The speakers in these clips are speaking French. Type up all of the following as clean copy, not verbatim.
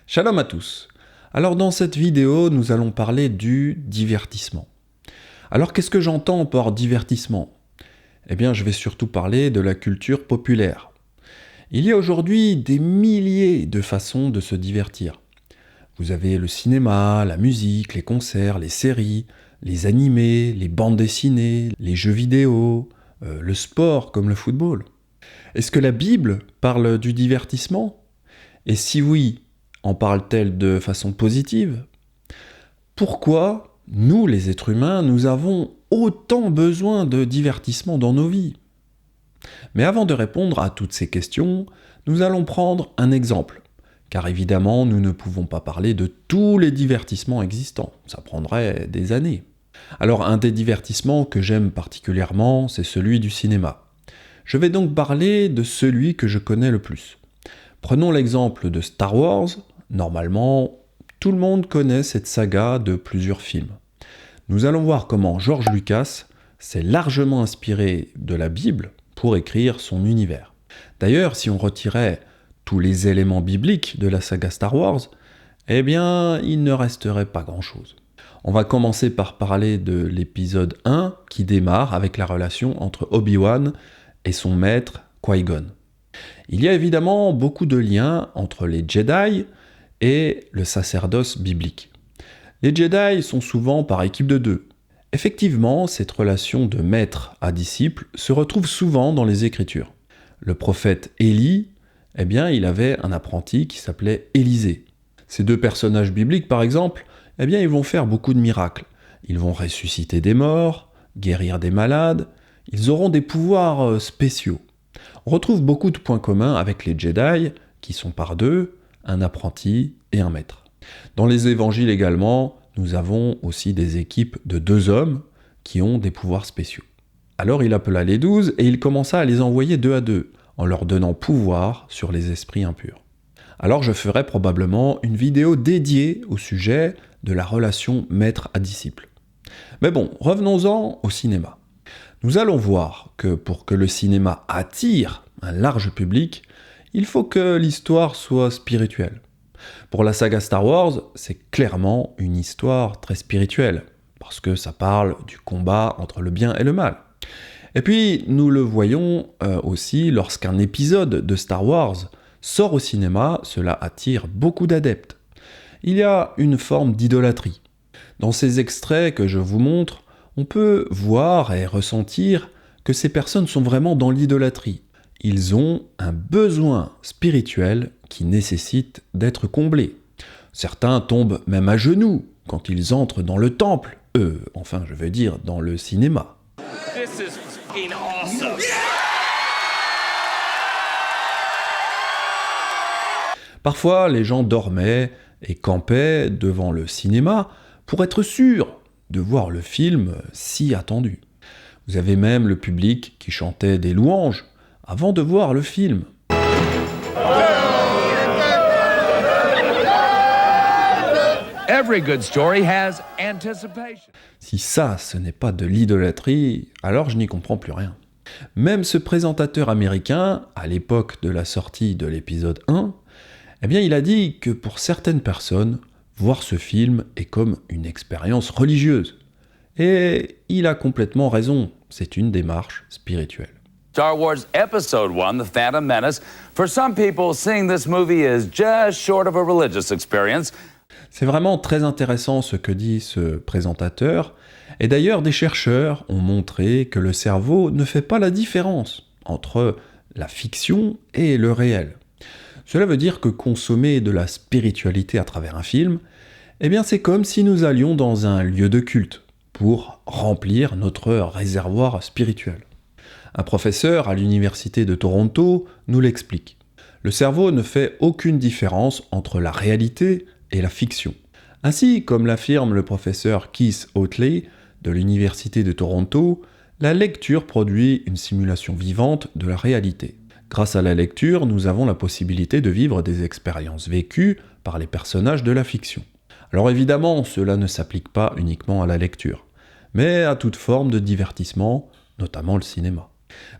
Shalom à tous. Alors dans cette vidéo, nous allons parler du divertissement. Alors qu'est-ce que j'entends par divertissement ? Eh bien, je vais surtout parler de la culture populaire. Il y a aujourd'hui des milliers de façons de se divertir. Vous avez le cinéma, la musique, les concerts, les séries, les animés, les bandes dessinées, les jeux vidéo, le sport comme le football. Est-ce que la Bible parle du divertissement ? Et si oui, en parle-t-elle de façon positive ? Pourquoi, nous les êtres humains, nous avons autant besoin de divertissement dans nos vies ? Mais avant de répondre à toutes ces questions, nous allons prendre un exemple. Car évidemment, nous ne pouvons pas parler de tous les divertissements existants. Ça prendrait des années. Alors, un des divertissements que j'aime particulièrement, c'est celui du cinéma. Je vais donc parler de celui que je connais le plus. Prenons l'exemple de Star Wars. Normalement, tout le monde connaît cette saga de plusieurs films. Nous allons voir comment George Lucas s'est largement inspiré de la Bible pour écrire son univers. D'ailleurs, si on retirait tous les éléments bibliques de la saga Star Wars, eh bien, il ne resterait pas grand-chose. On va commencer par parler de l'épisode 1 qui démarre avec la relation entre Obi-Wan et son maître Qui-Gon. Il y a évidemment beaucoup de liens entre les Jedi et le sacerdoce biblique. Les Jedi sont souvent par équipe de deux. Effectivement, cette relation de maître à disciple se retrouve souvent dans les Écritures. Le prophète Élie, eh bien, il avait un apprenti qui s'appelait Élisée. Ces deux personnages bibliques, par exemple, eh bien, ils vont faire beaucoup de miracles. Ils vont ressusciter des morts, guérir des malades, ils auront des pouvoirs spéciaux. On retrouve beaucoup de points communs avec les Jedi, qui sont par deux, un apprenti et un maître. Dans les évangiles également, nous avons aussi des équipes de 2 hommes qui ont des pouvoirs spéciaux. Alors il appela les 12 et il commença à les envoyer 2 à 2, en leur donnant pouvoir sur les esprits impurs. Alors je ferai probablement une vidéo dédiée au sujet de la relation maître à disciple. Mais bon, revenons-en au cinéma. Nous allons voir que pour que le cinéma attire un large public, il faut que l'histoire soit spirituelle. Pour la saga Star Wars, c'est clairement une histoire très spirituelle, parce que ça parle du combat entre le bien et le mal. Et puis, nous le voyons aussi lorsqu'un épisode de Star Wars sort au cinéma, cela attire beaucoup d'adeptes. Il y a une forme d'idolâtrie. Dans ces extraits que je vous montre, on peut voir et ressentir que ces personnes sont vraiment dans l'idolâtrie. Ils ont un besoin spirituel qui nécessite d'être comblé. Certains tombent même à genoux quand ils entrent dans le temple. Enfin, je veux dire, dans le cinéma. This is fucking awesome. Parfois, les gens dormaient et campaient devant le cinéma pour être sûrs de voir le film si attendu. Vous avez même le public qui chantait des louanges avant de voir le film. Every good story has anticipation. Si ça, ce n'est pas de l'idolâtrie, alors je n'y comprends plus rien. Même ce présentateur américain, à l'époque de la sortie de l'épisode 1, eh bien, il a dit que pour certaines personnes, voir ce film est comme une expérience religieuse. Et il a complètement raison, c'est une démarche spirituelle. Star Wars Episode 1, The Phantom Menace. For some people, seeing this movie is just short of a religious experience. C'est vraiment très intéressant ce que dit ce présentateur. Et d'ailleurs, des chercheurs ont montré que le cerveau ne fait pas la différence entre la fiction et le réel. Cela veut dire que consommer de la spiritualité à travers un film, eh bien c'est comme si nous allions dans un lieu de culte pour remplir notre réservoir spirituel. Un professeur à l'université de Toronto nous l'explique. Le cerveau ne fait aucune différence entre la réalité et la fiction. Ainsi, comme l'affirme le professeur Keith Oatley de l'université de Toronto, la lecture produit une simulation vivante de la réalité. Grâce à la lecture, nous avons la possibilité de vivre des expériences vécues par les personnages de la fiction. Alors évidemment, cela ne s'applique pas uniquement à la lecture, mais à toute forme de divertissement, notamment le cinéma.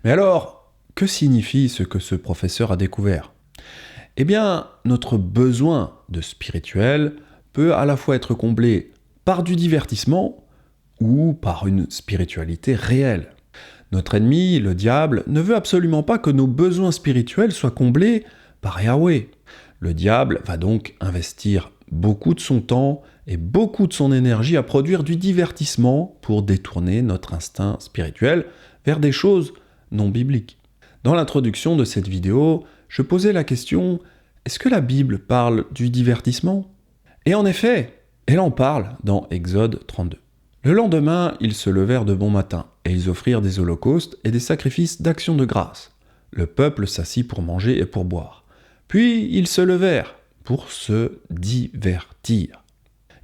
Mais alors, que signifie ce que ce professeur a découvert ? Eh bien, notre besoin de spirituel peut à la fois être comblé par du divertissement ou par une spiritualité réelle. Notre ennemi, le diable, ne veut absolument pas que nos besoins spirituels soient comblés par Yahweh. Le diable va donc investir beaucoup de son temps et beaucoup de son énergie à produire du divertissement pour détourner notre instinct spirituel vers des choses non bibliques. Dans l'introduction de cette vidéo, je posais la question « Est-ce que la Bible parle du divertissement ?» Et en effet, elle en parle dans Exode 32. Le lendemain, ils se levèrent de bon matin, et ils offrirent des holocaustes et des sacrifices d'action de grâce. Le peuple s'assit pour manger et pour boire. Puis ils se levèrent pour se divertir.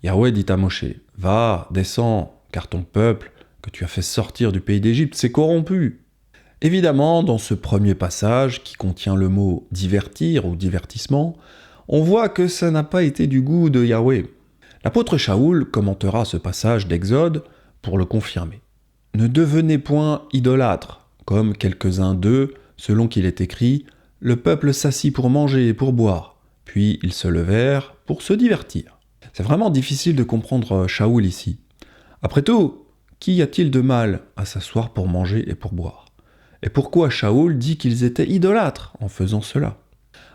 Yahweh dit à Moshe, « Va, descends, car ton peuple, que tu as fait sortir du pays d'Égypte, s'est corrompu. » Évidemment, dans ce premier passage, qui contient le mot « divertir » ou « divertissement », on voit que ça n'a pas été du goût de Yahweh. L'apôtre Shaoul commentera ce passage d'Exode pour le confirmer. « Ne devenez point idolâtres, comme quelques-uns d'eux, selon qu'il est écrit, « Le peuple s'assit pour manger et pour boire, puis ils se levèrent pour se divertir. » C'est vraiment difficile de comprendre Shaoul ici. Après tout, qu'y a-t-il de mal à s'asseoir pour manger et pour boire ? Et pourquoi Shaoul dit qu'ils étaient idolâtres en faisant cela ?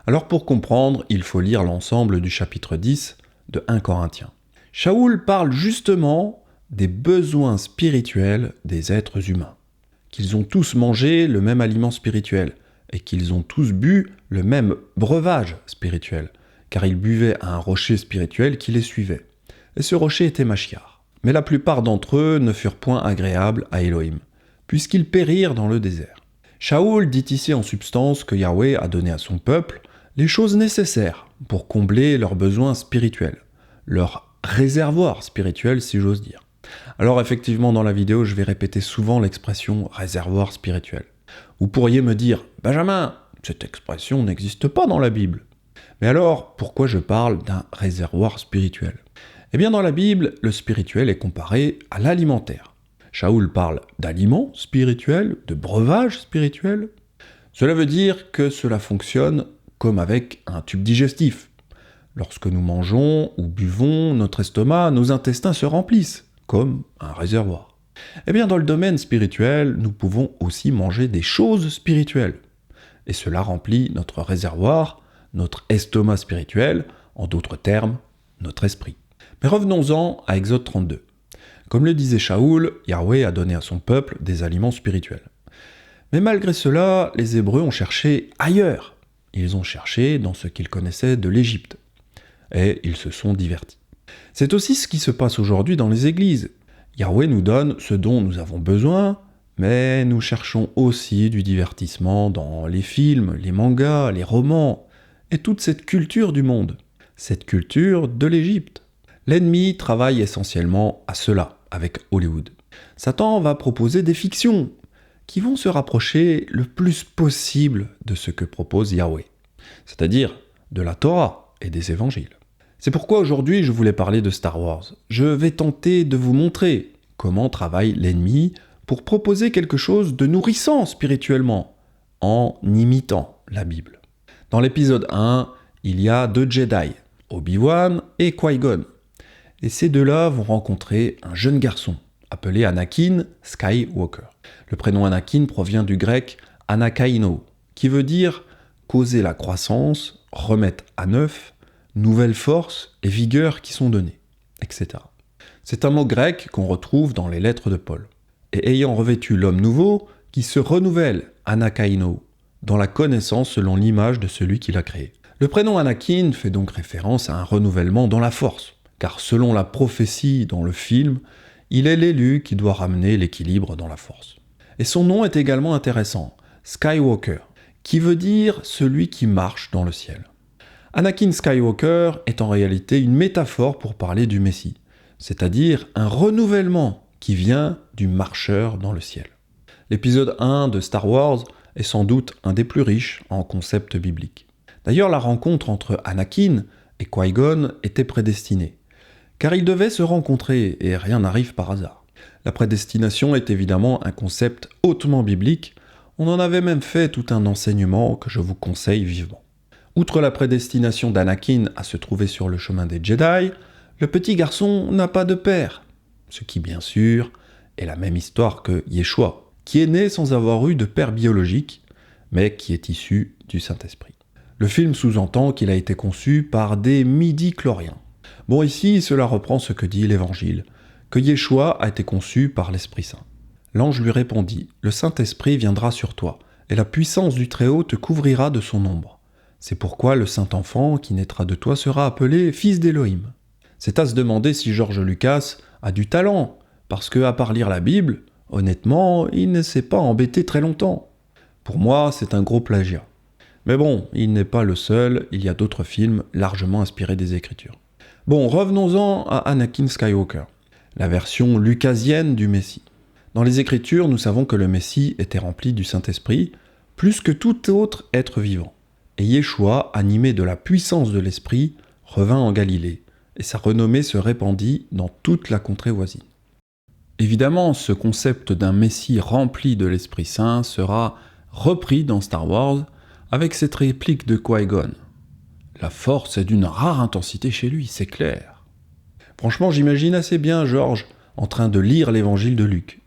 Alors pour comprendre, il faut lire l'ensemble du chapitre 10 de 1 Corinthiens. Shaoul parle justement des besoins spirituels des êtres humains, qu'ils ont tous mangé le même aliment spirituel et qu'ils ont tous bu le même breuvage spirituel, car ils buvaient à un rocher spirituel qui les suivait. Et ce rocher était Mashiach. Mais la plupart d'entre eux ne furent point agréables à Elohim, puisqu'ils périrent dans le désert. Shaoul dit ici en substance que Yahweh a donné à son peuple les choses nécessaires pour combler leurs besoins spirituels, leur réservoir spirituel si j'ose dire. Alors effectivement dans la vidéo je vais répéter souvent l'expression réservoir spirituel. Vous pourriez me dire « Benjamin, cette expression n'existe pas dans la Bible ». Mais alors pourquoi je parle d'un réservoir spirituel ? Eh bien dans la Bible, le spirituel est comparé à l'alimentaire. Shaoul parle d'aliments spirituels, de breuvage spirituel. Cela veut dire que cela fonctionne comme avec un tube digestif. Lorsque nous mangeons ou buvons, notre estomac, nos intestins se remplissent, comme un réservoir. Eh bien dans le domaine spirituel, nous pouvons aussi manger des choses spirituelles. Et cela remplit notre réservoir, notre estomac spirituel, en d'autres termes, notre esprit. Mais revenons-en à Exode 32. Comme le disait Shaoul, Yahweh a donné à son peuple des aliments spirituels. Mais malgré cela, les Hébreux ont cherché ailleurs. Ils ont cherché dans ce qu'ils connaissaient de l'Égypte. Et ils se sont divertis. C'est aussi ce qui se passe aujourd'hui dans les églises. Yahweh nous donne ce dont nous avons besoin, mais nous cherchons aussi du divertissement dans les films, les mangas, les romans, et toute cette culture du monde, cette culture de l'Égypte. L'ennemi travaille essentiellement à cela, avec Hollywood. Satan va proposer des fictions qui vont se rapprocher le plus possible de ce que propose Yahweh, c'est-à-dire de la Torah et des évangiles. C'est pourquoi aujourd'hui je voulais parler de Star Wars. Je vais tenter de vous montrer comment travaille l'ennemi pour proposer quelque chose de nourrissant spirituellement, en imitant la Bible. Dans l'épisode 1, il y a 2 Jedi, Obi-Wan et Qui-Gon. Et ces deux-là vont rencontrer un jeune garçon, appelé Anakin Skywalker. Le prénom Anakin provient du grec anakaino, qui veut dire causer la croissance, remettre à neuf, nouvelles forces et vigueur qui sont données, etc. C'est un mot grec qu'on retrouve dans les lettres de Paul. Et ayant revêtu l'homme nouveau, qui se renouvelle, anakaino, dans la connaissance selon l'image de celui qui l'a créé. Le prénom Anakin fait donc référence à un renouvellement dans la force, car selon la prophétie dans le film, il est l'élu qui doit ramener l'équilibre dans la force. Et son nom est également intéressant, Skywalker, qui veut dire celui qui marche dans le ciel. Anakin Skywalker est en réalité une métaphore pour parler du Messie, c'est-à-dire un renouvellement qui vient du marcheur dans le ciel. L'épisode 1 de Star Wars est sans doute un des plus riches en concepts bibliques. D'ailleurs, la rencontre entre Anakin et Qui-Gon était prédestinée, car ils devaient se rencontrer et rien n'arrive par hasard. La prédestination est évidemment un concept hautement biblique, on en avait même fait tout un enseignement que je vous conseille vivement. Outre la prédestination d'Anakin à se trouver sur le chemin des Jedi, le petit garçon n'a pas de père. Ce qui, bien sûr, est la même histoire que Yeshua, qui est né sans avoir eu de père biologique, mais qui est issu du Saint-Esprit. Le film sous-entend qu'il a été conçu par des midi-chloriens. Bon, ici, cela reprend ce que dit l'Évangile, que Yeshua a été conçu par l'Esprit Saint. L'ange lui répondit, « Le Saint-Esprit viendra sur toi, et la puissance du Très-Haut te couvrira de son ombre. C'est pourquoi le Saint-Enfant qui naîtra de toi sera appelé Fils d'Élohim. » C'est à se demander si George Lucas a du talent, parce que, à part lire la Bible, honnêtement, il ne s'est pas embêté très longtemps. Pour moi, c'est un gros plagiat. Mais bon, il n'est pas le seul, il y a d'autres films largement inspirés des Écritures. Bon, revenons-en à Anakin Skywalker, la version lucasienne du Messie. Dans les Écritures, nous savons que le Messie était rempli du Saint-Esprit, plus que tout autre être vivant. Et Yeshua, animé de la puissance de l'Esprit, revint en Galilée, et sa renommée se répandit dans toute la contrée voisine. Évidemment, ce concept d'un Messie rempli de l'Esprit Saint sera repris dans Star Wars avec cette réplique de Qui-Gon. La force est d'une rare intensité chez lui, c'est clair. Franchement, j'imagine assez bien George en train de lire l'évangile de Luc.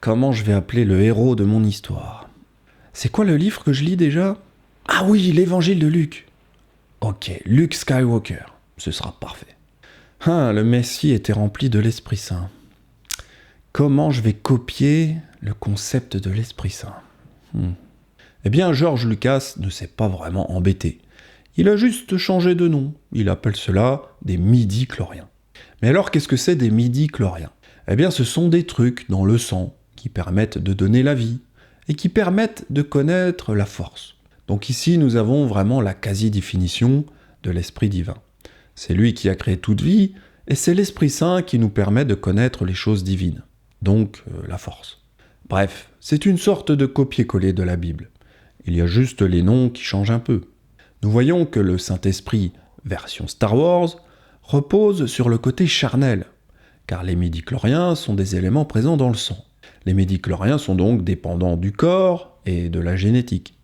Comment je vais appeler le héros de mon histoire? C'est quoi le livre que je lis déjà? Ah oui, l'évangile de Luc. Ok, Luke Skywalker, ce sera parfait. Le Messie était rempli de l'Esprit Saint. Comment je vais copier le concept de l'Esprit Saint? Eh bien, George Lucas ne s'est pas vraiment embêté. Il a juste changé de nom. Il appelle cela des midi-chloriens. Mais alors, qu'est-ce que c'est des midi-chloriens? Eh bien, ce sont des trucs dans le sang qui permettent de donner la vie et qui permettent de connaître la force. Donc ici, nous avons vraiment la quasi-définition de l'Esprit divin. C'est lui qui a créé toute vie et c'est l'Esprit Saint qui nous permet de connaître les choses divines. Donc, la force. Bref, c'est une sorte de copier-coller de la Bible. Il y a juste les noms qui changent un peu. Nous voyons que le Saint-Esprit, version Star Wars, repose sur le côté charnel, car les midi-chloriens sont des éléments présents dans le sang. Les midi-chloriens sont donc dépendants du corps et de la génétique.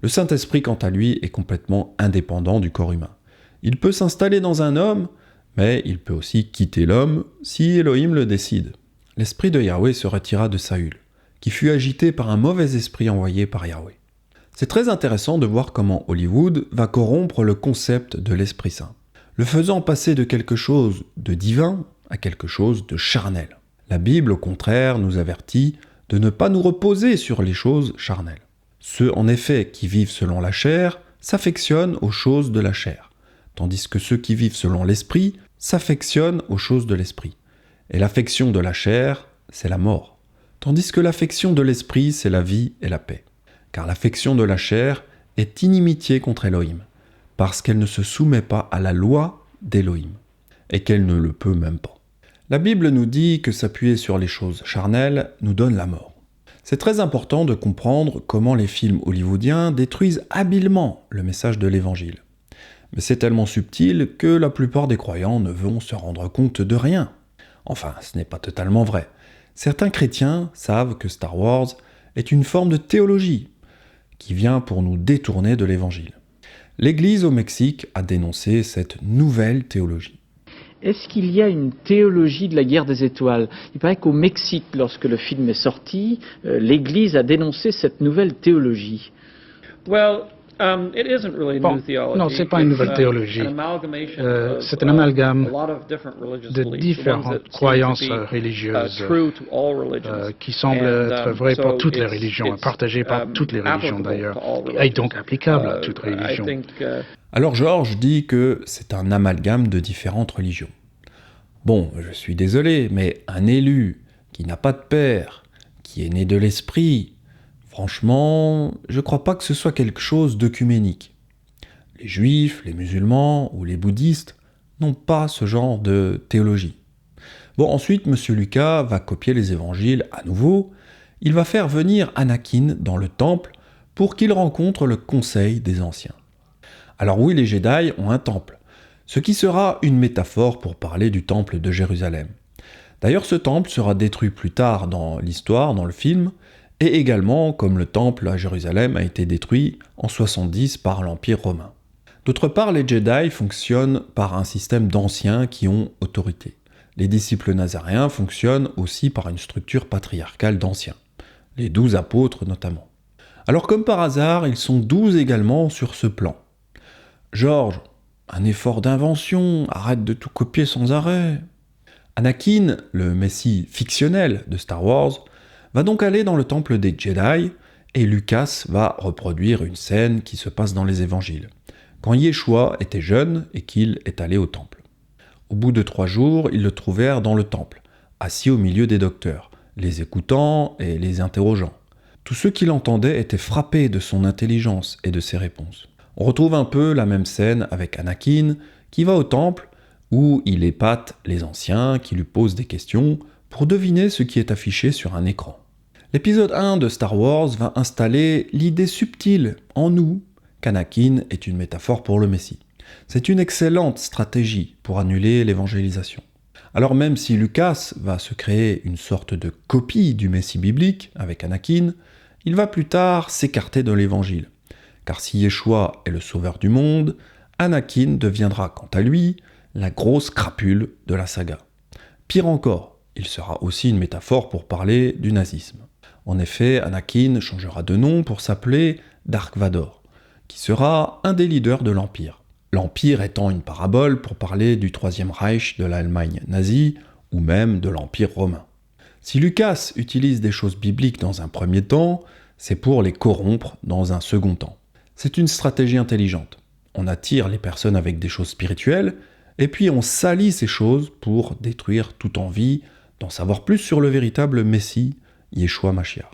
Le Saint-Esprit, quant à lui, est complètement indépendant du corps humain. Il peut s'installer dans un homme, mais il peut aussi quitter l'homme si Elohim le décide. L'esprit de Yahweh se retira de Saül, qui fut agité par un mauvais esprit envoyé par Yahweh. C'est très intéressant de voir comment Hollywood va corrompre le concept de l'Esprit Saint, le faisant passer de quelque chose de divin à quelque chose de charnel. La Bible, au contraire, nous avertit de ne pas nous reposer sur les choses charnelles. Ceux, en effet, qui vivent selon la chair s'affectionnent aux choses de la chair, tandis que ceux qui vivent selon l'Esprit s'affectionnent aux choses de l'Esprit. Et l'affection de la chair, c'est la mort, tandis que l'affection de l'Esprit, c'est la vie et la paix. Car l'affection de la chair est inimitié contre Elohim, parce qu'elle ne se soumet pas à la loi d'Elohim, et qu'elle ne le peut même pas. La Bible nous dit que s'appuyer sur les choses charnelles nous donne la mort. C'est très important de comprendre comment les films hollywoodiens détruisent habilement le message de l'Évangile. Mais c'est tellement subtil que la plupart des croyants ne vont se rendre compte de rien. Enfin, ce n'est pas totalement vrai. Certains chrétiens savent que Star Wars est une forme de théologie, qui vient pour nous détourner de l'Évangile. L'Église au Mexique a dénoncé cette nouvelle théologie. Est-ce qu'il y a une théologie de la guerre des étoiles? Il paraît qu'au Mexique, lorsque le film est sorti, l'Église a dénoncé cette nouvelle théologie. Non, ce n'est pas une nouvelle théologie. C'est un amalgame de différentes croyances religieuses qui semblent être vraies pour toutes les religions, partagées par toutes les religions d'ailleurs, et donc applicables à toutes les religions. Alors George dit que c'est un amalgame de différentes religions. Bon, je suis désolé, mais un élu qui n'a pas de père, qui est né de l'esprit, franchement, je ne crois pas que ce soit quelque chose d'œcuménique. Les juifs, les musulmans ou les bouddhistes n'ont pas ce genre de théologie. Bon, ensuite, M. Lucas va copier les évangiles à nouveau. Il va faire venir Anakin dans le temple pour qu'il rencontre le conseil des anciens. Alors oui, les Jedi ont un temple, ce qui sera une métaphore pour parler du temple de Jérusalem. D'ailleurs, ce temple sera détruit plus tard dans l'histoire, dans le film, et également comme le temple à Jérusalem a été détruit en 70 par l'Empire romain. D'autre part, les Jedi fonctionnent par un système d'anciens qui ont autorité. Les disciples nazaréens fonctionnent aussi par une structure patriarcale d'anciens, les 12 apôtres notamment. Alors comme par hasard, ils sont 12 également sur ce plan. George, un effort d'invention, arrête de tout copier sans arrêt. Anakin, le messie fictionnel de Star Wars, va donc aller dans le temple des Jedi, et Lucas va reproduire une scène qui se passe dans les évangiles, quand Yeshua était jeune et qu'il est allé au temple. Au bout de 3 jours, ils le trouvèrent dans le temple, assis au milieu des docteurs, les écoutant et les interrogeant. Tous ceux qui l'entendaient étaient frappés de son intelligence et de ses réponses. On retrouve un peu la même scène avec Anakin, qui va au temple, où il épate les anciens qui lui posent des questions pour deviner ce qui est affiché sur un écran. L'épisode 1 de Star Wars va installer l'idée subtile en nous qu'Anakin est une métaphore pour le Messie. C'est une excellente stratégie pour annuler l'évangélisation. Alors même si Lucas va se créer une sorte de copie du Messie biblique avec Anakin, il va plus tard s'écarter de l'évangile. Car si Yeshua est le sauveur du monde, Anakin deviendra quant à lui la grosse crapule de la saga. Pire encore, il sera aussi une métaphore pour parler du nazisme. En effet, Anakin changera de nom pour s'appeler Dark Vador, qui sera un des leaders de l'Empire. L'Empire étant une parabole pour parler du Troisième Reich de l'Allemagne nazie ou même de l'Empire romain. Si Lucas utilise des choses bibliques dans un premier temps, c'est pour les corrompre dans un second temps. C'est une stratégie intelligente. On attire les personnes avec des choses spirituelles, et puis on salit ces choses pour détruire toute envie d'en savoir plus sur le véritable Messie, Yeshua Mashiach.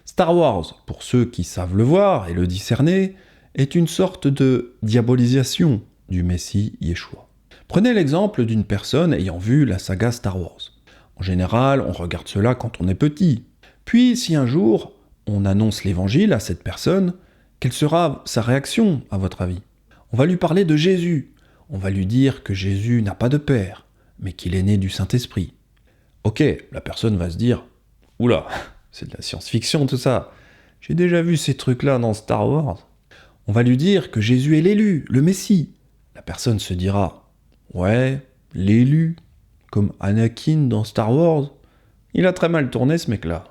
Star Wars, pour ceux qui savent le voir et le discerner, est une sorte de diabolisation du Messie Yeshua. Prenez l'exemple d'une personne ayant vu la saga Star Wars. En général, on regarde cela quand on est petit. Puis, si un jour, on annonce l'évangile à cette personne, quelle sera sa réaction, à votre avis ? On va lui parler de Jésus. On va lui dire que Jésus n'a pas de père, mais qu'il est né du Saint-Esprit. Ok, la personne va se dire « Oula, c'est de la science-fiction tout ça. J'ai déjà vu ces trucs-là dans Star Wars. » On va lui dire que Jésus est l'élu, le Messie. La personne se dira « Ouais, l'élu, comme Anakin dans Star Wars. Il a très mal tourné ce mec-là. »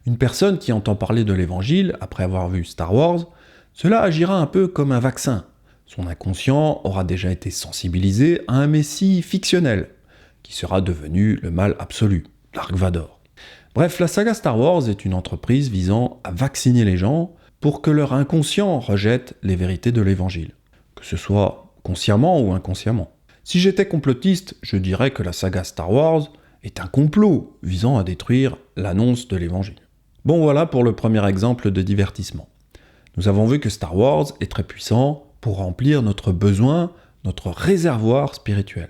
Une personne qui entend parler de l'évangile après avoir vu Star Wars, cela agira un peu comme un vaccin. Son inconscient aura déjà été sensibilisé à un Messie fictionnel, qui sera devenu le mal absolu, Dark Vador. Bref, la saga Star Wars est une entreprise visant à vacciner les gens pour que leur inconscient rejette les vérités de l'évangile, que ce soit consciemment ou inconsciemment. Si j'étais complotiste, je dirais que la saga Star Wars est un complot visant à détruire l'annonce de l'évangile. Bon voilà pour le premier exemple de divertissement. Nous avons vu que Star Wars est très puissant pour remplir notre besoin, notre réservoir spirituel.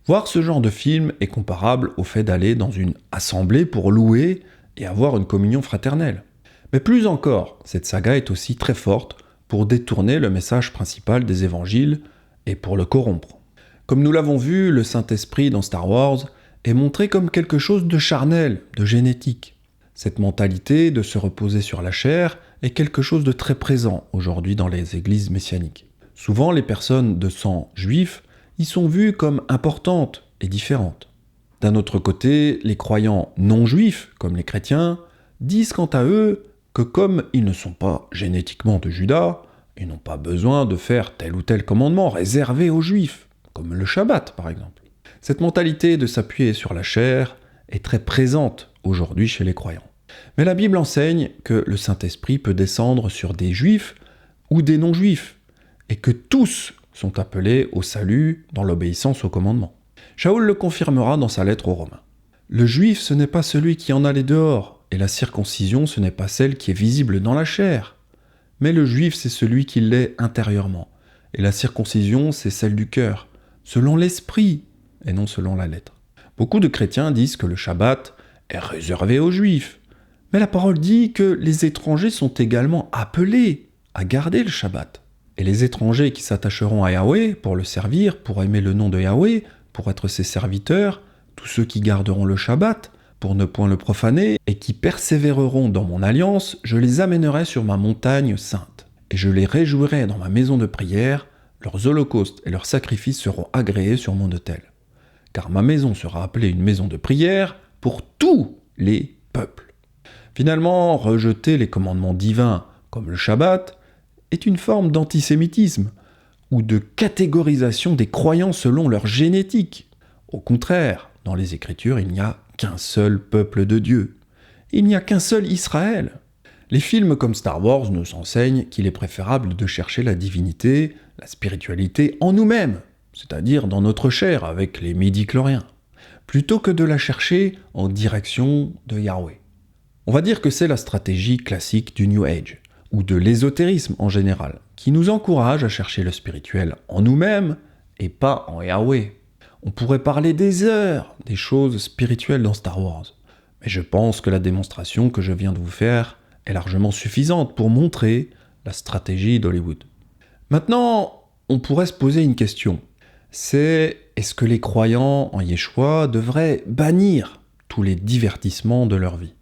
Voir ce genre de film est comparable au fait d'aller dans une assemblée pour louer et avoir une communion fraternelle. Mais plus encore, cette saga est aussi très forte pour détourner le message principal des évangiles et pour le corrompre. Comme nous l'avons vu, le Saint-Esprit dans Star Wars est montré comme quelque chose de charnel, de génétique. Cette mentalité de se reposer sur la chair est quelque chose de très présent aujourd'hui dans les églises messianiques. Souvent, les personnes de sang juif y sont vues comme importantes et différentes. D'un autre côté, les croyants non juifs, comme les chrétiens, disent quant à eux que comme ils ne sont pas génétiquement de Juda, ils n'ont pas besoin de faire tel ou tel commandement réservé aux juifs, comme le Shabbat par exemple. Cette mentalité de s'appuyer sur la chair est très présente aujourd'hui chez les croyants. Mais la Bible enseigne que le Saint-Esprit peut descendre sur des juifs ou des non-juifs, et que tous sont appelés au salut dans l'obéissance au commandement. Shaul le confirmera dans sa lettre aux Romains. Le juif, ce n'est pas celui qui en a les dehors, et la circoncision, ce n'est pas celle qui est visible dans la chair. Mais le juif, c'est celui qui l'est intérieurement, et la circoncision, c'est celle du cœur, selon l'esprit, et non selon la lettre. Beaucoup de chrétiens disent que le Shabbat est réservé aux juifs, mais la parole dit que les étrangers sont également appelés à garder le Shabbat. Et les étrangers qui s'attacheront à Yahweh pour le servir, pour aimer le nom de Yahweh, pour être ses serviteurs, tous ceux qui garderont le Shabbat, pour ne point le profaner, et qui persévéreront dans mon alliance, je les amènerai sur ma montagne sainte, et je les réjouirai dans ma maison de prière, leurs holocaustes et leurs sacrifices seront agréés sur mon autel. Car ma maison sera appelée une maison de prière pour tous les peuples. Finalement, rejeter les commandements divins, comme le Shabbat, est une forme d'antisémitisme, ou de catégorisation des croyants selon leur génétique. Au contraire, dans les Écritures, il n'y a qu'un seul peuple de Dieu. Il n'y a qu'un seul Israël. Les films comme Star Wars nous enseignent qu'il est préférable de chercher la divinité, la spiritualité en nous-mêmes, c'est-à-dire dans notre chair avec les midi-chloriens, plutôt que de la chercher en direction de Yahweh. On va dire que c'est la stratégie classique du New Age, ou de l'ésotérisme en général, qui nous encourage à chercher le spirituel en nous-mêmes et pas en Yahweh. On pourrait parler des heures des choses spirituelles dans Star Wars, mais je pense que la démonstration que je viens de vous faire est largement suffisante pour montrer la stratégie d'Hollywood. Maintenant, on pourrait se poser une question. C'est, est-ce que les croyants en Yeshua devraient bannir tous les divertissements de leur vie ?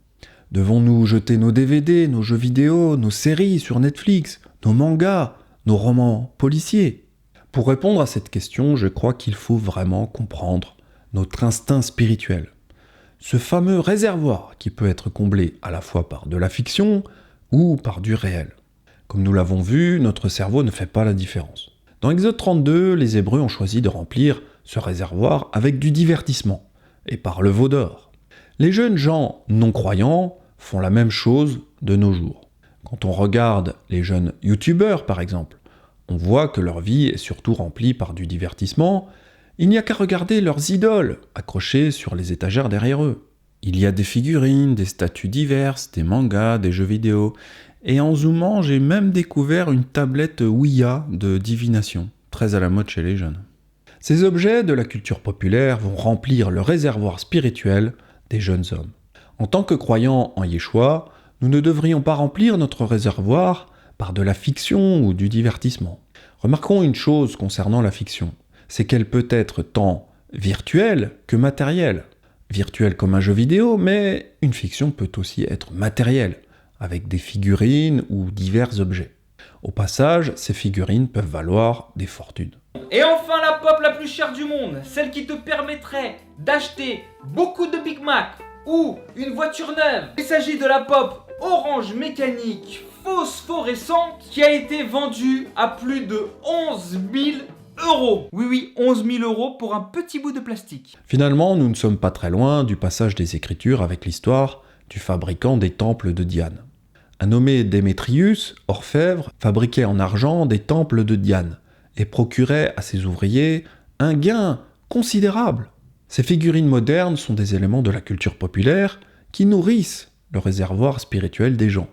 Devons-nous jeter nos DVD, nos jeux vidéo, nos séries sur Netflix, nos mangas, nos romans policiers ? Pour répondre à cette question, je crois qu'il faut vraiment comprendre notre instinct spirituel. Ce fameux réservoir qui peut être comblé à la fois par de la fiction ou par du réel. Comme nous l'avons vu, notre cerveau ne fait pas la différence. Dans Exode 32, les Hébreux ont choisi de remplir ce réservoir avec du divertissement, et par le veau d'or. Les jeunes gens non-croyants font la même chose de nos jours. Quand on regarde les jeunes youtubeurs, par exemple, on voit que leur vie est surtout remplie par du divertissement. Il n'y a qu'à regarder leurs idoles accrochées sur les étagères derrière eux. Il y a des figurines, des statues diverses, des mangas, des jeux vidéo. Et en zoomant, j'ai même découvert une tablette Ouija de divination, très à la mode chez les jeunes. Ces objets de la culture populaire vont remplir le réservoir spirituel des jeunes hommes. En tant que croyants en Yeshua, nous ne devrions pas remplir notre réservoir par de la fiction ou du divertissement. Remarquons une chose concernant la fiction, c'est qu'elle peut être tant virtuelle que matérielle. Virtuelle comme un jeu vidéo, mais une fiction peut aussi être matérielle, avec des figurines ou divers objets. Au passage, ces figurines peuvent valoir des fortunes. Et enfin la pop la plus chère du monde, celle qui te permettrait d'acheter beaucoup de Big Mac ou une voiture neuve. Il s'agit de la pop orange mécanique phosphorescente qui a été vendue à plus de 11 000 €. Oui, 11 000 € pour un petit bout de plastique. Finalement, nous ne sommes pas très loin du passage des Écritures avec l'histoire du fabricant des temples de Diane. Un nommé Démétrius, orfèvre, fabriquait en argent des temples de Diane et procurait à ses ouvriers un gain considérable. Ces figurines modernes sont des éléments de la culture populaire qui nourrissent le réservoir spirituel des gens,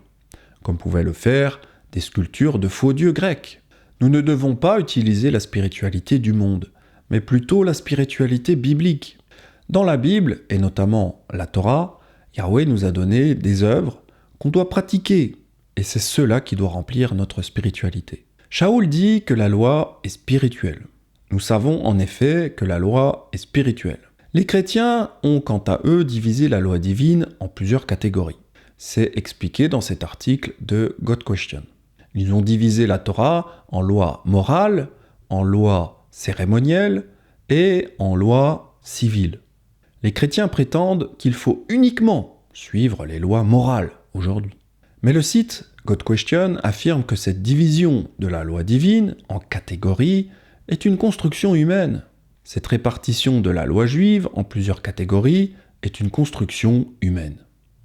comme pouvaient le faire des sculptures de faux dieux grecs. Nous ne devons pas utiliser la spiritualité du monde, mais plutôt la spiritualité biblique. Dans la Bible, et notamment la Torah, Yahweh nous a donné des œuvres qu'on doit pratiquer, et c'est cela qui doit remplir notre spiritualité. Shaoul dit que la loi est spirituelle. Nous savons en effet que la loi est spirituelle. Les chrétiens ont quant à eux divisé la loi divine en plusieurs catégories. C'est expliqué dans cet article de God Question. Ils ont divisé la Torah en loi morale, en loi cérémonielle et en loi civile. Les chrétiens prétendent qu'il faut uniquement suivre les lois morales aujourd'hui. Mais le site God Question affirme que cette division de la loi divine en catégories est une construction humaine. Cette répartition de la loi juive en plusieurs catégories est une construction humaine.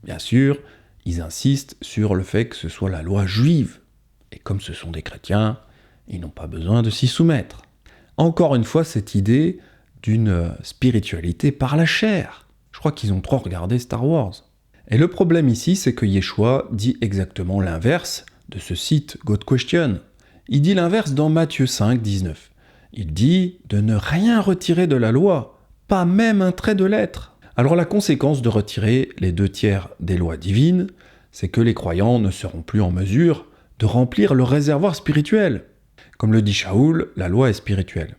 Bien sûr, ils insistent sur le fait que ce soit la loi juive. Et comme ce sont des chrétiens, ils n'ont pas besoin de s'y soumettre. Encore une fois, cette idée d'une spiritualité par la chair. Je crois qu'ils ont trop regardé Star Wars. Et le problème ici, c'est que Yeshua dit exactement l'inverse de ce site God Question. Il dit l'inverse dans Matthieu 5, 19. Il dit de ne rien retirer de la loi, pas même un trait de lettre. Alors la conséquence de retirer les 2/3 des lois divines, c'est que les croyants ne seront plus en mesure de remplir le réservoir spirituel. Comme le dit Shaoul, la loi est spirituelle.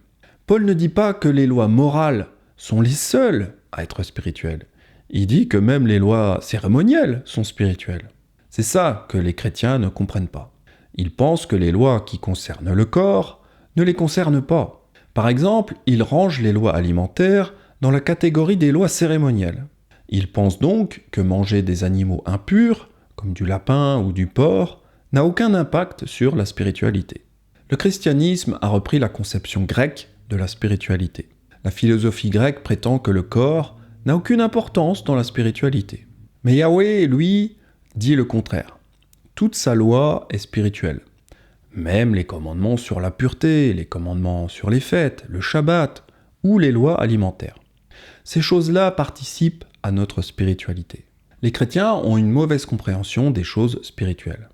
Paul ne dit pas que les lois morales sont les seules à être spirituelles. Il dit que même les lois cérémonielles sont spirituelles. C'est ça que les chrétiens ne comprennent pas. Ils pensent que les lois qui concernent le corps ne les concernent pas. Par exemple, ils rangent les lois alimentaires dans la catégorie des lois cérémonielles. Ils pensent donc que manger des animaux impurs, comme du lapin ou du porc, n'a aucun impact sur la spiritualité. Le christianisme a repris la conception grecque de la spiritualité. La philosophie grecque prétend que le corps n'a aucune importance dans la spiritualité. Mais Yahweh, lui, dit le contraire. Toute sa loi est spirituelle. Même les commandements sur la pureté, les commandements sur les fêtes, le Shabbat ou les lois alimentaires. Ces choses-là participent à notre spiritualité. Les chrétiens ont une mauvaise compréhension des choses spirituelles.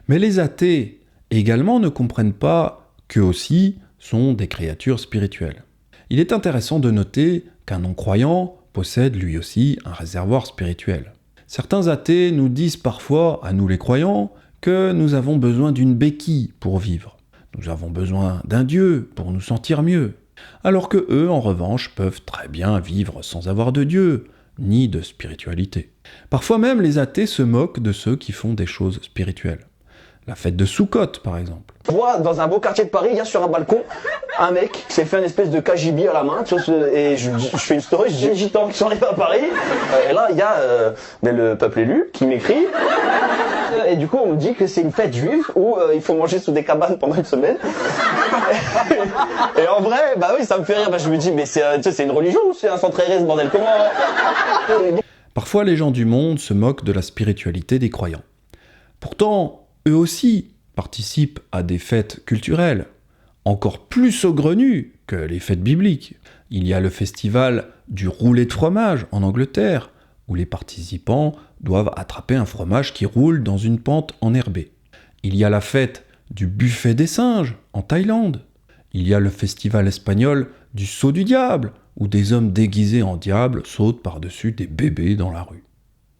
Mais les athées également ne comprennent pas qu'eux aussi sont des créatures spirituelles. Il est intéressant de noter qu'un non-croyant possède lui aussi un réservoir spirituel. Certains athées nous disent parfois, à nous les croyants, que nous avons besoin d'une béquille pour vivre. Nous avons besoin d'un Dieu pour nous sentir mieux. Alors que eux, en revanche, peuvent très bien vivre sans avoir de Dieu, ni de spiritualité. Parfois même, les athées se moquent de ceux qui font des choses spirituelles. La fête de Soukhot, par exemple. Je vois dans un beau quartier de Paris, il y a sur un balcon un mec qui s'est fait une espèce de KGB à la main, tu vois, et je fais une story, je dis gitans qui sont arrivés à Paris, et là il y a le peuple élu qui m'écrit, et du coup on me dit que c'est une fête juive où il faut manger sous des cabanes pendant une semaine. Et en vrai, bah oui, ça me fait rire, je me dis mais c'est une religion ou c'est un centre RS, bordel, comment... Parfois les gens du monde se moquent de la spiritualité des croyants. Pourtant, eux aussi participent à des fêtes culturelles, encore plus saugrenues que les fêtes bibliques. Il y a le festival du roulé de fromage en Angleterre, où les participants doivent attraper un fromage qui roule dans une pente enherbée. Il y a la fête du buffet des singes en Thaïlande. Il y a le festival espagnol du saut du diable, où des hommes déguisés en diable sautent par-dessus des bébés dans la rue.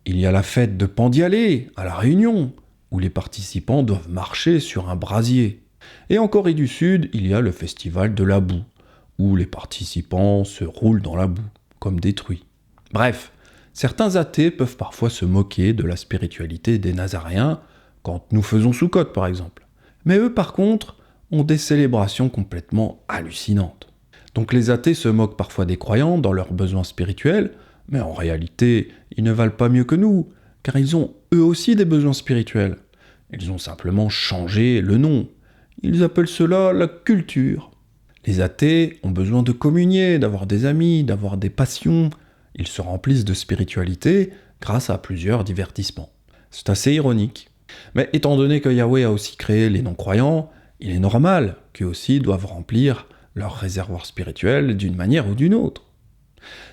Il y a la fête de Pandialé à La Réunion, où les participants doivent marcher sur un brasier. Et en Corée du Sud, il y a le festival de la boue, où les participants se roulent dans la boue, comme des truies. Bref, certains athées peuvent parfois se moquer de la spiritualité des Nazaréens, quand nous faisons Soukhot par exemple. Mais eux par contre, ont des célébrations complètement hallucinantes. Donc les athées se moquent parfois des croyants dans leurs besoins spirituels, mais en réalité, ils ne valent pas mieux que nous, car ils ont eux aussi des besoins spirituels. Ils ont simplement changé le nom. Ils appellent cela la culture. Les athées ont besoin de communier, d'avoir des amis, d'avoir des passions. Ils se remplissent de spiritualité grâce à plusieurs divertissements. C'est assez ironique. Mais étant donné que Yahweh a aussi créé les non-croyants, il est normal qu'eux aussi doivent remplir leur réservoir spirituel d'une manière ou d'une autre.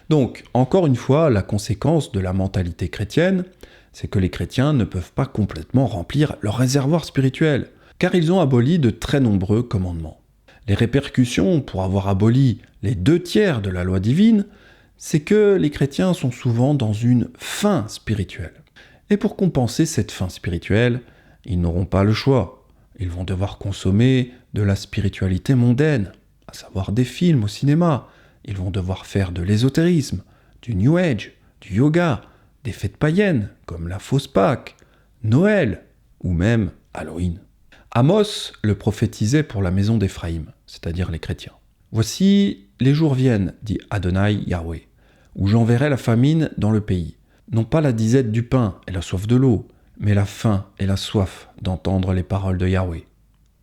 Donc, encore une fois, la conséquence de la mentalité chrétienne, c'est que les chrétiens ne peuvent pas complètement remplir leur réservoir spirituel, car ils ont aboli de très nombreux commandements. Les répercussions pour avoir aboli les 2/3 de la loi divine, c'est que les chrétiens sont souvent dans une faim spirituelle. Et pour compenser cette faim spirituelle, ils n'auront pas le choix. Ils vont devoir consommer de la spiritualité mondaine, à savoir des films au cinéma. Ils vont devoir faire de l'ésotérisme, du New Age, du yoga, des fêtes païennes comme la fausse Pâques, Noël ou même Halloween. Amos le prophétisait pour la maison d'Éphraïm, c'est-à-dire les chrétiens. « Voici, les jours viennent, dit Adonai Yahweh, où j'enverrai la famine dans le pays. Non pas la disette du pain et la soif de l'eau, mais la faim et la soif d'entendre les paroles de Yahweh.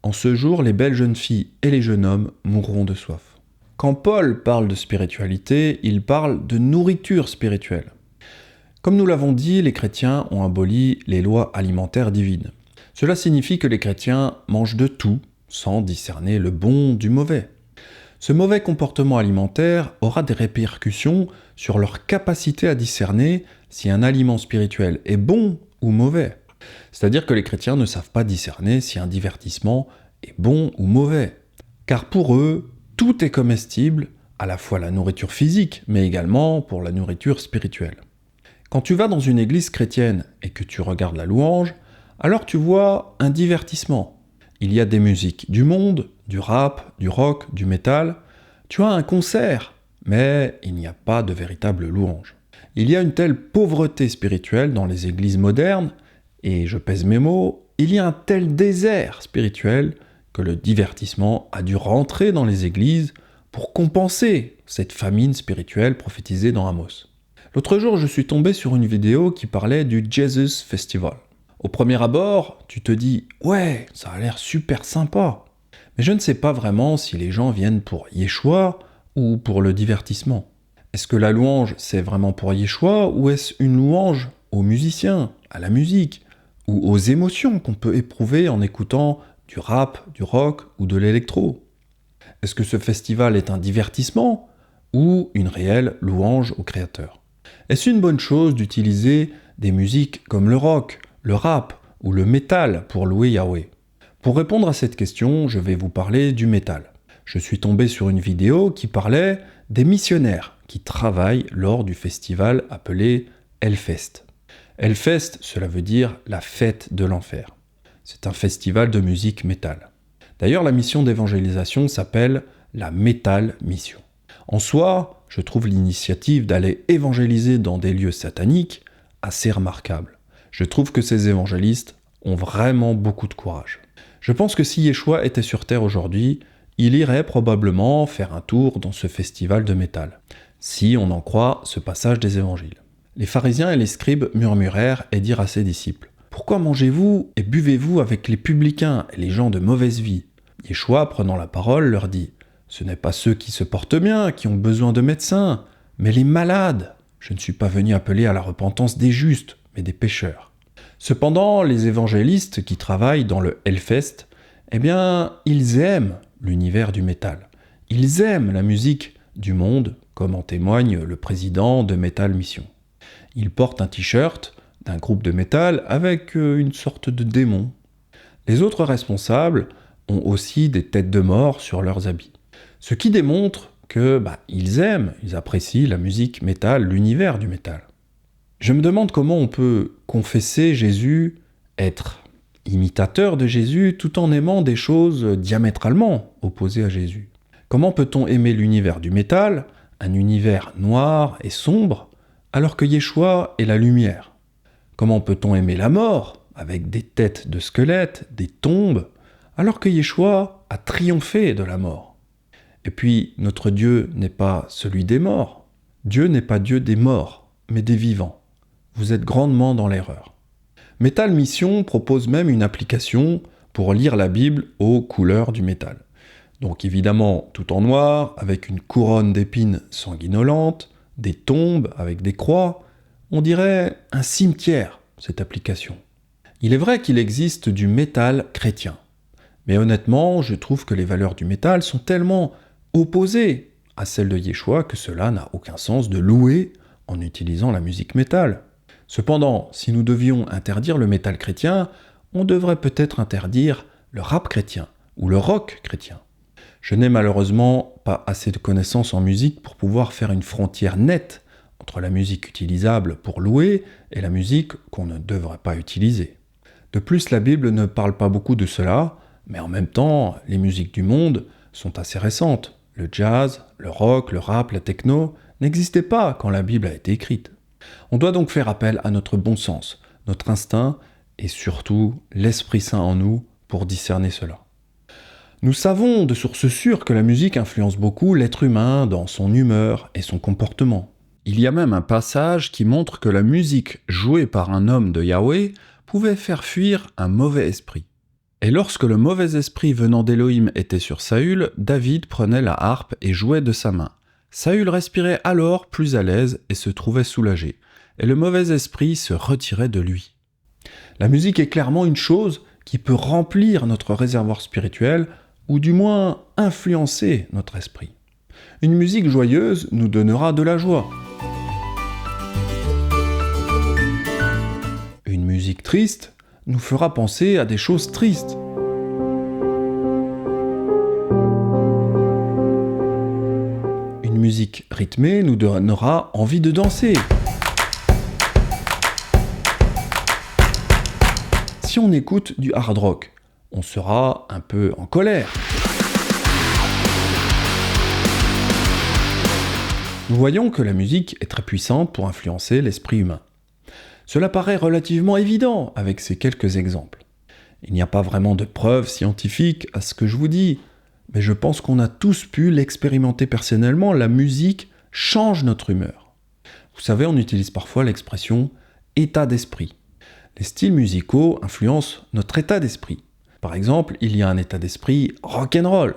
En ce jour, les belles jeunes filles et les jeunes hommes mourront de soif. » Quand Paul parle de spiritualité, il parle de nourriture spirituelle. Comme nous l'avons dit, les chrétiens ont aboli les lois alimentaires divines. Cela signifie que les chrétiens mangent de tout, sans discerner le bon du mauvais. Ce mauvais comportement alimentaire aura des répercussions sur leur capacité à discerner si un aliment spirituel est bon ou mauvais. C'est-à-dire que les chrétiens ne savent pas discerner si un divertissement est bon ou mauvais. Car pour eux, tout est comestible, à la fois la nourriture physique, mais également pour la nourriture spirituelle. Quand tu vas dans une église chrétienne et que tu regardes la louange, alors tu vois un divertissement. Il y a des musiques du monde, du rap, du rock, du métal. Tu as un concert, mais il n'y a pas de véritable louange. Il y a une telle pauvreté spirituelle dans les églises modernes, et je pèse mes mots, il y a un tel désert spirituel que le divertissement a dû rentrer dans les églises pour compenser cette famine spirituelle prophétisée dans Amos. L'autre jour, je suis tombé sur une vidéo qui parlait du Jesus Festival. Au premier abord, tu te dis « Ouais, ça a l'air super sympa ». Mais je ne sais pas vraiment si les gens viennent pour Yeshua ou pour le divertissement. Est-ce que la louange, c'est vraiment pour Yeshua ou est-ce une louange aux musiciens, à la musique ou aux émotions qu'on peut éprouver en écoutant du rap, du rock ou de l'électro? Est-ce que ce festival est un divertissement ou une réelle louange au Créateur? Est-ce une bonne chose d'utiliser des musiques comme le rock, le rap ou le métal pour louer Yahweh? Pour répondre à cette question, je vais vous parler du métal. Je suis tombé sur une vidéo qui parlait des missionnaires qui travaillent lors du festival appelé Hellfest. Hellfest, cela veut dire la fête de l'enfer. C'est un festival de musique métal. D'ailleurs, la mission d'évangélisation s'appelle la Metal Mission. En soi, je trouve l'initiative d'aller évangéliser dans des lieux sataniques assez remarquable. Je trouve que ces évangélistes ont vraiment beaucoup de courage. Je pense que si Yeshua était sur Terre aujourd'hui, il irait probablement faire un tour dans ce festival de métal, si on en croit ce passage des évangiles. Les pharisiens et les scribes murmurèrent et dirent à ses disciples « Pourquoi mangez-vous et buvez-vous avec les publicains et les gens de mauvaise vie ?» Yeshua, prenant la parole, leur dit « Ce n'est pas ceux qui se portent bien qui ont besoin de médecins, mais les malades. Je ne suis pas venu appeler à la repentance des justes, mais des pécheurs. » Cependant, les évangélistes qui travaillent dans le Hellfest, eh bien, ils aiment l'univers du métal. Ils aiment la musique du monde, comme en témoigne le président de Metal Mission. Il porte un t-shirt d'un groupe de métal avec une sorte de démon. Les autres responsables ont aussi des têtes de mort sur leurs habits. Ce qui démontre que ils aiment, ils apprécient la musique métal, l'univers du métal. Je me demande comment on peut confesser Jésus, être imitateur de Jésus, tout en aimant des choses diamétralement opposées à Jésus. Comment peut-on aimer l'univers du métal, un univers noir et sombre, alors que Yeshua est la lumière? Comment peut-on aimer la mort, avec des têtes de squelettes, des tombes, alors que Yeshua a triomphé de la mort? Et puis, notre Dieu n'est pas celui des morts. Dieu n'est pas Dieu des morts, mais des vivants. Vous êtes grandement dans l'erreur. Metal Mission propose même une application pour lire la Bible aux couleurs du métal. Donc évidemment, tout en noir, avec une couronne d'épines sanguinolentes, des tombes avec des croix, on dirait un cimetière, cette application. Il est vrai qu'il existe du métal chrétien. Mais honnêtement, je trouve que les valeurs du métal sont tellement opposées à celles de Yeshua que cela n'a aucun sens de louer en utilisant la musique métal. Cependant, si nous devions interdire le métal chrétien, on devrait peut-être interdire le rap chrétien ou le rock chrétien. Je n'ai malheureusement pas assez de connaissances en musique pour pouvoir faire une frontière nette entre la musique utilisable pour louer et la musique qu'on ne devrait pas utiliser. De plus, la Bible ne parle pas beaucoup de cela, mais en même temps, les musiques du monde sont assez récentes. Le jazz, le rock, le rap, la techno n'existaient pas quand la Bible a été écrite. On doit donc faire appel à notre bon sens, notre instinct et surtout l'Esprit Saint en nous pour discerner cela. Nous savons de source sûre que la musique influence beaucoup l'être humain dans son humeur et son comportement. Il y a même un passage qui montre que la musique jouée par un homme de Yahweh pouvait faire fuir un mauvais esprit. Et lorsque le mauvais esprit venant d'Élohim était sur Saül, David prenait la harpe et jouait de sa main. Saül respirait alors plus à l'aise et se trouvait soulagé, et le mauvais esprit se retirait de lui. La musique est clairement une chose qui peut remplir notre réservoir spirituel, ou du moins influencer notre esprit. Une musique joyeuse nous donnera de la joie. Une musique triste nous fera penser à des choses tristes. Une musique rythmée nous donnera envie de danser. Si on écoute du hard rock, on sera un peu en colère. Nous voyons que la musique est très puissante pour influencer l'esprit humain. Cela paraît relativement évident avec ces quelques exemples. Il n'y a pas vraiment de preuves scientifiques à ce que je vous dis, mais je pense qu'on a tous pu l'expérimenter personnellement, la musique change notre humeur. Vous savez, on utilise parfois l'expression « état d'esprit ». Les styles musicaux influencent notre état d'esprit. Par exemple, il y a un état d'esprit rock'n'roll.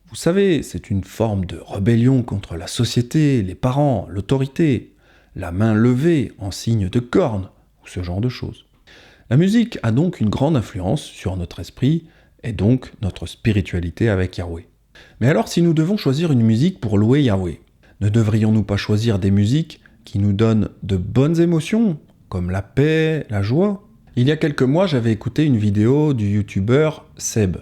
Vous savez, c'est une forme de rébellion contre la société, les parents, l'autorité, la main levée en signe de corne, ou ce genre de choses. La musique a donc une grande influence sur notre esprit et donc notre spiritualité avec Yahweh. Mais alors, si nous devons choisir une musique pour louer Yahweh, ne devrions-nous pas choisir des musiques qui nous donnent de bonnes émotions, comme la paix, la joie? Il y a quelques mois, j'avais écouté une vidéo du youtubeur Seb.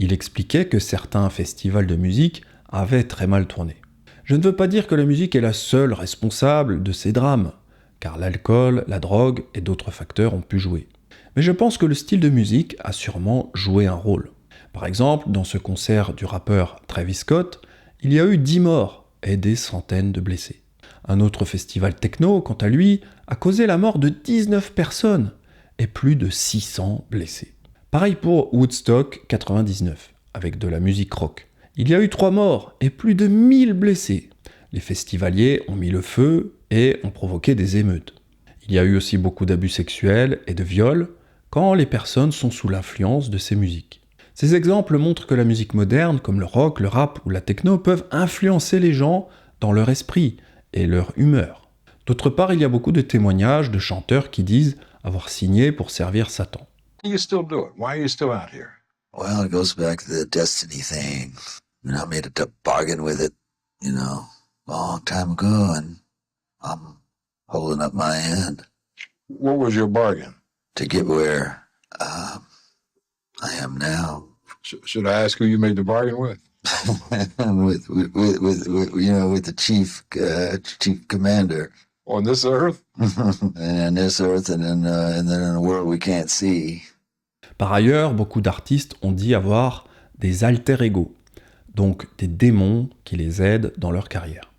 Il expliquait que certains festivals de musique avaient très mal tourné. Je ne veux pas dire que la musique est la seule responsable de ces drames, car l'alcool, la drogue et d'autres facteurs ont pu jouer. Mais je pense que le style de musique a sûrement joué un rôle. Par exemple, dans ce concert du rappeur Travis Scott, il y a eu 10 morts et des centaines de blessés. Un autre festival techno, quant à lui, a causé la mort de 19 personnes et plus de 600 blessés. Pareil pour Woodstock 99, avec de la musique rock. Il y a eu 3 morts et plus de 1000 blessés. Les festivaliers ont mis le feu et ont provoqué des émeutes. Il y a eu aussi beaucoup d'abus sexuels et de viols quand les personnes sont sous l'influence de ces musiques. Ces exemples montrent que la musique moderne, comme le rock, le rap ou la techno, peuvent influencer les gens dans leur esprit et leur humeur. D'autre part, il y a beaucoup de témoignages de chanteurs qui disent avoir signé pour servir Satan. You still do it. Why are you still out here? Well, it goes back to the destiny thing. I made a bargain with it, a long time ago, and I'm holding up my end. What was your bargain? To get where I am now. Should I ask who you made the bargain with? with the chief commander. On this earth? And this earth, and then in a world we can't see. Par ailleurs, beaucoup d'artistes ont dit avoir des alter ego, donc des démons qui les aident dans leur carrière.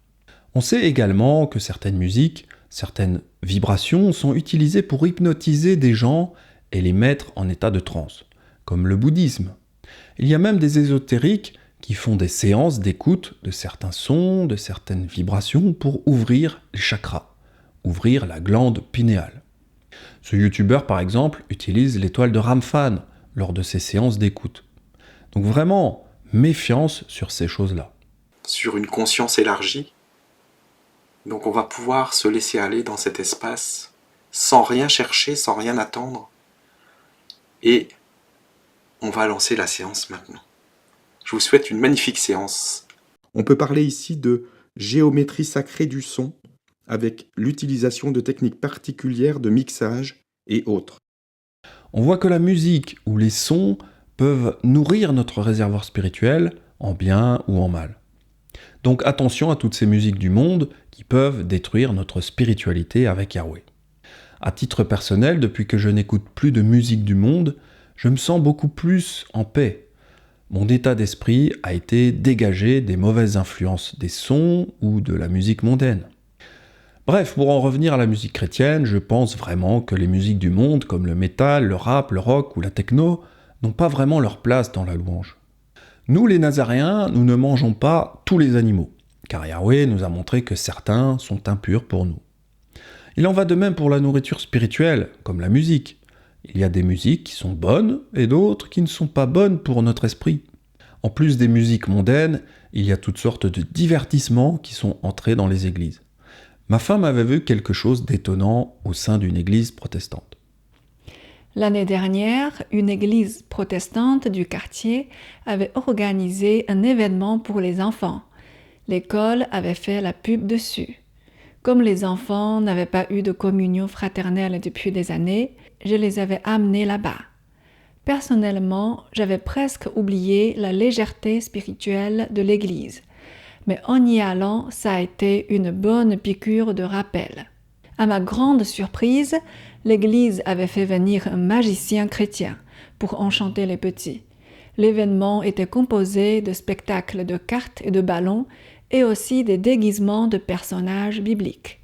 On sait également que certaines musiques, certaines vibrations sont utilisées pour hypnotiser des gens et les mettre en état de transe, comme le bouddhisme. Il y a même des ésotériques qui font des séances d'écoute de certains sons, de certaines vibrations pour ouvrir les chakras, ouvrir la glande pinéale. Ce youtubeur, par exemple, utilise l'étoile de Ramphane lors de ses séances d'écoute. Donc vraiment, méfiance sur ces choses-là. Sur une conscience élargie, donc on va pouvoir se laisser aller dans cet espace sans rien chercher, sans rien attendre. Et on va lancer la séance maintenant. Je vous souhaite une magnifique séance. On peut parler ici de géométrie sacrée du son, avec l'utilisation de techniques particulières de mixage et autres. On voit que la musique ou les sons peuvent nourrir notre réservoir spirituel en bien ou en mal. Donc attention à toutes ces musiques du monde qui peuvent détruire notre spiritualité avec Yahweh. À titre personnel, depuis que je n'écoute plus de musique du monde, je me sens beaucoup plus en paix. Mon état d'esprit a été dégagé des mauvaises influences des sons ou de la musique mondaine. Bref, pour en revenir à la musique chrétienne, je pense vraiment que les musiques du monde, comme le métal, le rap, le rock ou la techno, n'ont pas vraiment leur place dans la louange. Nous, les Nazaréens, nous ne mangeons pas tous les animaux, car Yahweh nous a montré que certains sont impurs pour nous. Il en va de même pour la nourriture spirituelle, comme la musique. Il y a des musiques qui sont bonnes et d'autres qui ne sont pas bonnes pour notre esprit. En plus des musiques mondaines, il y a toutes sortes de divertissements qui sont entrés dans les églises. Ma femme avait vu quelque chose d'étonnant au sein d'une église protestante. L'année dernière, une église protestante du quartier avait organisé un événement pour les enfants. L'école avait fait la pub dessus. Comme les enfants n'avaient pas eu de communion fraternelle depuis des années, je les avais amenés là-bas. Personnellement, j'avais presque oublié la légèreté spirituelle de l'église. Mais en y allant, ça a été une bonne piqûre de rappel. À ma grande surprise, l'église avait fait venir un magicien chrétien pour enchanter les petits. L'événement était composé de spectacles de cartes et de ballons et aussi des déguisements de personnages bibliques.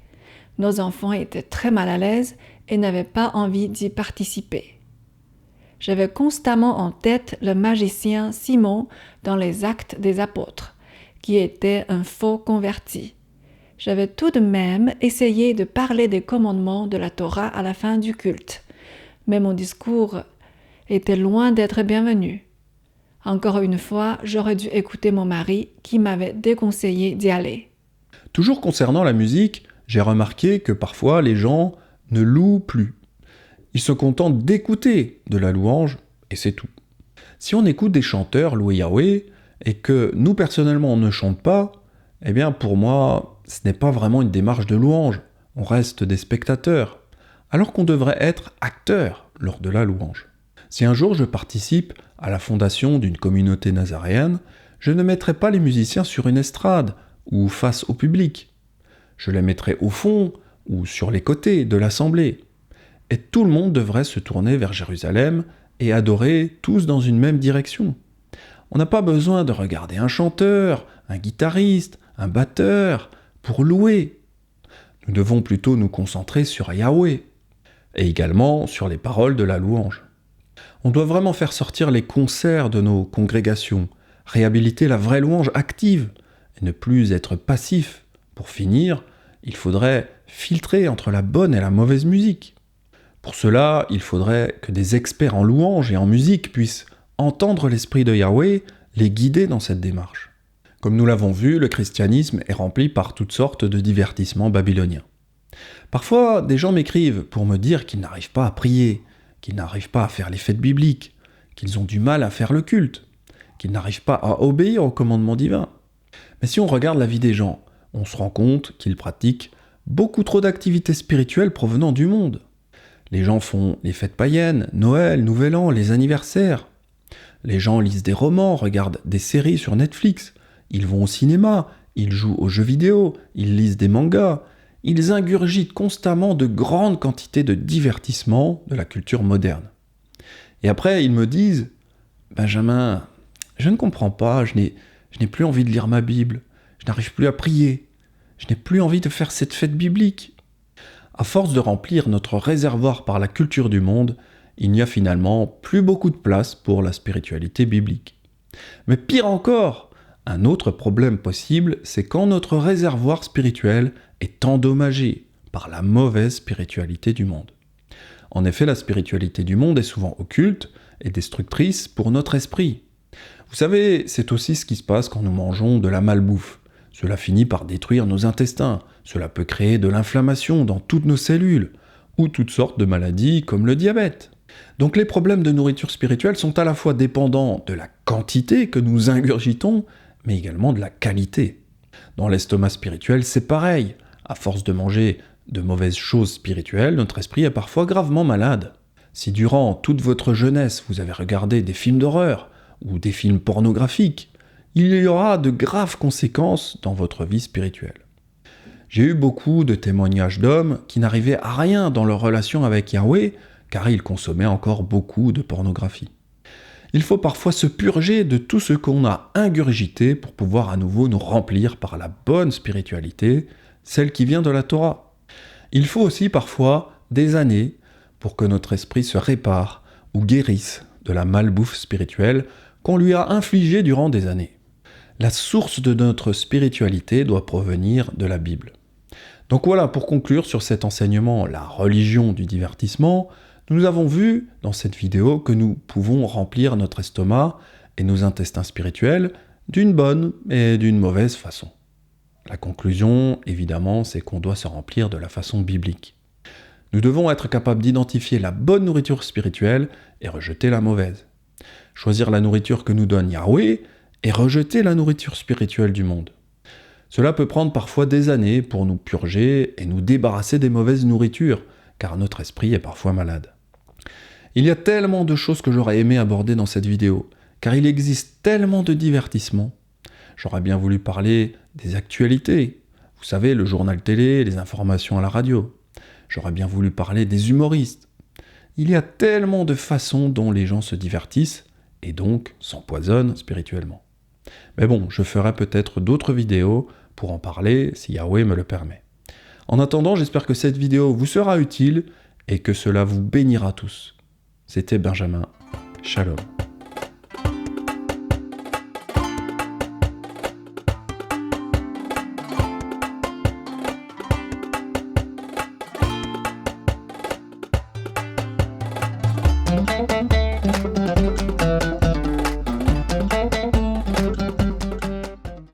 Nos enfants étaient très mal à l'aise et n'avaient pas envie d'y participer. J'avais constamment en tête le magicien Simon dans les Actes des Apôtres, qui était un faux converti. J'avais tout de même essayé de parler des commandements de la Torah à la fin du culte, mais mon discours était loin d'être bienvenu. Encore une fois, j'aurais dû écouter mon mari qui m'avait déconseillé d'y aller. Toujours concernant la musique, j'ai remarqué que parfois les gens ne louent plus. Ils se contentent d'écouter de la louange et c'est tout. Si on écoute des chanteurs louer Yahweh et que nous personnellement on ne chante pas, eh bien pour moi ce n'est pas vraiment une démarche de louange, on reste des spectateurs, alors qu'on devrait être acteurs lors de la louange. Si un jour je participe à la fondation d'une communauté nazaréenne, je ne mettrai pas les musiciens sur une estrade ou face au public. Je les mettrai au fond ou sur les côtés de l'assemblée. Et tout le monde devrait se tourner vers Jérusalem et adorer tous dans une même direction. On n'a pas besoin de regarder un chanteur, un guitariste, un batteur pour louer. Nous devons plutôt nous concentrer sur Yahweh et également sur les paroles de la louange. On doit vraiment faire sortir les concerts de nos congrégations, réhabiliter la vraie louange active et ne plus être passif. Pour finir, il faudrait filtrer entre la bonne et la mauvaise musique. Pour cela, il faudrait que des experts en louange et en musique puissent entendre l'esprit de Yahweh, les guider dans cette démarche. Comme nous l'avons vu, le christianisme est rempli par toutes sortes de divertissements babyloniens. Parfois, des gens m'écrivent pour me dire qu'ils n'arrivent pas à prier, qu'ils n'arrivent pas à faire les fêtes bibliques, qu'ils ont du mal à faire le culte, qu'ils n'arrivent pas à obéir aux commandements divins. Mais si on regarde la vie des gens, on se rend compte qu'ils pratiquent beaucoup trop d'activités spirituelles provenant du monde. Les gens font les fêtes païennes, Noël, Nouvel An, les anniversaires. Les gens lisent des romans, regardent des séries sur Netflix. Ils vont au cinéma, ils jouent aux jeux vidéo, ils lisent des mangas. Ils ingurgitent constamment de grandes quantités de divertissement de la culture moderne. Et après, ils me disent « Benjamin, je ne comprends pas, je n'ai plus envie de lire ma Bible, je n'arrive plus à prier, je n'ai plus envie de faire cette fête biblique. » À force de remplir notre réservoir par la culture du monde, il n'y a finalement plus beaucoup de place pour la spiritualité biblique. Mais pire encore, un autre problème possible, c'est quand notre réservoir spirituel est endommagé par la mauvaise spiritualité du monde. En effet, la spiritualité du monde est souvent occulte et destructrice pour notre esprit. Vous savez, c'est aussi ce qui se passe quand nous mangeons de la malbouffe. Cela finit par détruire nos intestins, cela peut créer de l'inflammation dans toutes nos cellules, ou toutes sortes de maladies comme le diabète. Donc les problèmes de nourriture spirituelle sont à la fois dépendants de la quantité que nous ingurgitons, mais également de la qualité. Dans l'estomac spirituel, c'est pareil. À force de manger de mauvaises choses spirituelles, notre esprit est parfois gravement malade. Si durant toute votre jeunesse, vous avez regardé des films d'horreur ou des films pornographiques, il y aura de graves conséquences dans votre vie spirituelle. J'ai eu beaucoup de témoignages d'hommes qui n'arrivaient à rien dans leur relation avec Yahweh, car ils consommaient encore beaucoup de pornographie. Il faut parfois se purger de tout ce qu'on a ingurgité pour pouvoir à nouveau nous remplir par la bonne spiritualité, celle qui vient de la Torah. Il faut aussi parfois des années pour que notre esprit se répare ou guérisse de la malbouffe spirituelle qu'on lui a infligée durant des années. La source de notre spiritualité doit provenir de la Bible. Donc voilà, pour conclure sur cet enseignement, la religion du divertissement, nous avons vu dans cette vidéo que nous pouvons remplir notre estomac et nos intestins spirituels d'une bonne et d'une mauvaise façon. La conclusion, évidemment, c'est qu'on doit se remplir de la façon biblique. Nous devons être capables d'identifier la bonne nourriture spirituelle et rejeter la mauvaise. Choisir la nourriture que nous donne Yahweh et rejeter la nourriture spirituelle du monde. Cela peut prendre parfois des années pour nous purger et nous débarrasser des mauvaises nourritures, car notre esprit est parfois malade. Il y a tellement de choses que j'aurais aimé aborder dans cette vidéo, car il existe tellement de divertissements. J'aurais bien voulu parler des actualités, vous savez, le journal télé, les informations à la radio. J'aurais bien voulu parler des humoristes. Il y a tellement de façons dont les gens se divertissent, et donc s'empoisonnent spirituellement. Mais bon, je ferai peut-être d'autres vidéos pour en parler si Yahweh me le permet. En attendant, j'espère que cette vidéo vous sera utile et que cela vous bénira tous. C'était Benjamin. Shalom.